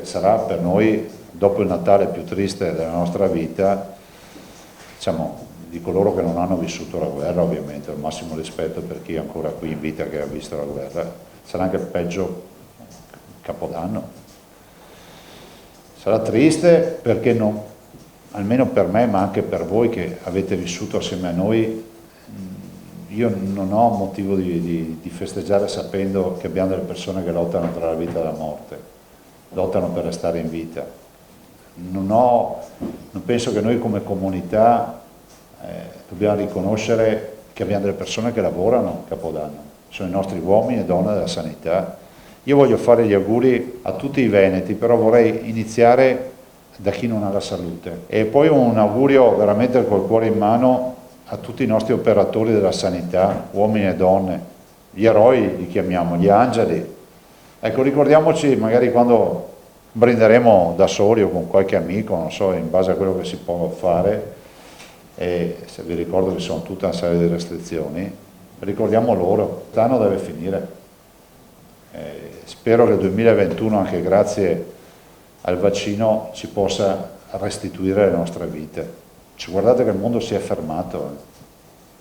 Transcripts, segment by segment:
che sarà per noi, dopo il Natale più triste della nostra vita, diciamo, di coloro che non hanno vissuto la guerra, ovviamente, al massimo rispetto per chi è ancora qui in vita che ha visto la guerra, sarà anche il peggio Capodanno. Sarà triste perché non, almeno per me, ma anche per voi che avete vissuto assieme a noi, io non ho motivo di festeggiare sapendo che abbiamo delle persone che lottano tra la vita e la morte, lottano per restare in vita. Non penso che noi come comunità dobbiamo riconoscere che abbiamo delle persone che lavorano Capodanno, sono i nostri uomini e donne della sanità. Io voglio fare gli auguri a tutti i veneti, però vorrei iniziare da chi non ha la salute. E poi un augurio veramente col cuore in mano a tutti i nostri operatori della sanità, uomini e donne, gli eroi li chiamiamo, gli angeli. Ecco, ricordiamoci magari quando brinderemo da soli o con qualche amico, non so, in base a quello che si può fare, e se vi ricordo che sono tutta una serie di restrizioni, ricordiamo loro, quest'anno deve finire. Spero che il 2021, anche grazie al vaccino, ci possa restituire le nostre vite. Guardate che il mondo si è fermato,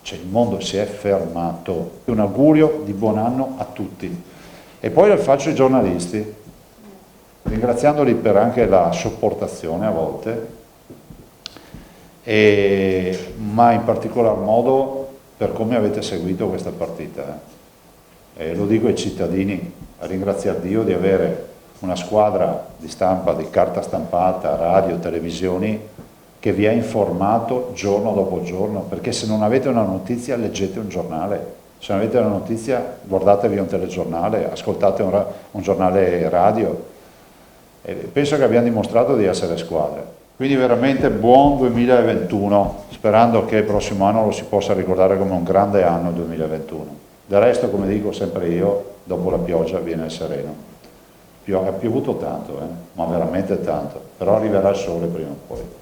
cioè il mondo si è fermato. Un augurio di buon anno a tutti. E poi lo faccio ai giornalisti, ringraziandoli per anche la sopportazione a volte, ma in particolar modo per come avete seguito questa partita. Lo dico ai cittadini, a ringraziare Dio di avere una squadra di stampa, di carta stampata, radio, televisioni, che vi ha informato giorno dopo giorno, perché se non avete una notizia leggete un giornale, se non avete una notizia guardatevi un telegiornale, ascoltate un giornale radio. Penso che abbiamo dimostrato di essere squadre. Quindi veramente buon 2021, sperando che il prossimo anno lo si possa ricordare come un grande anno 2021. Del resto, come dico sempre io, dopo la pioggia viene il sereno. Ha piovuto tanto, ma veramente tanto, però arriverà il sole prima o poi.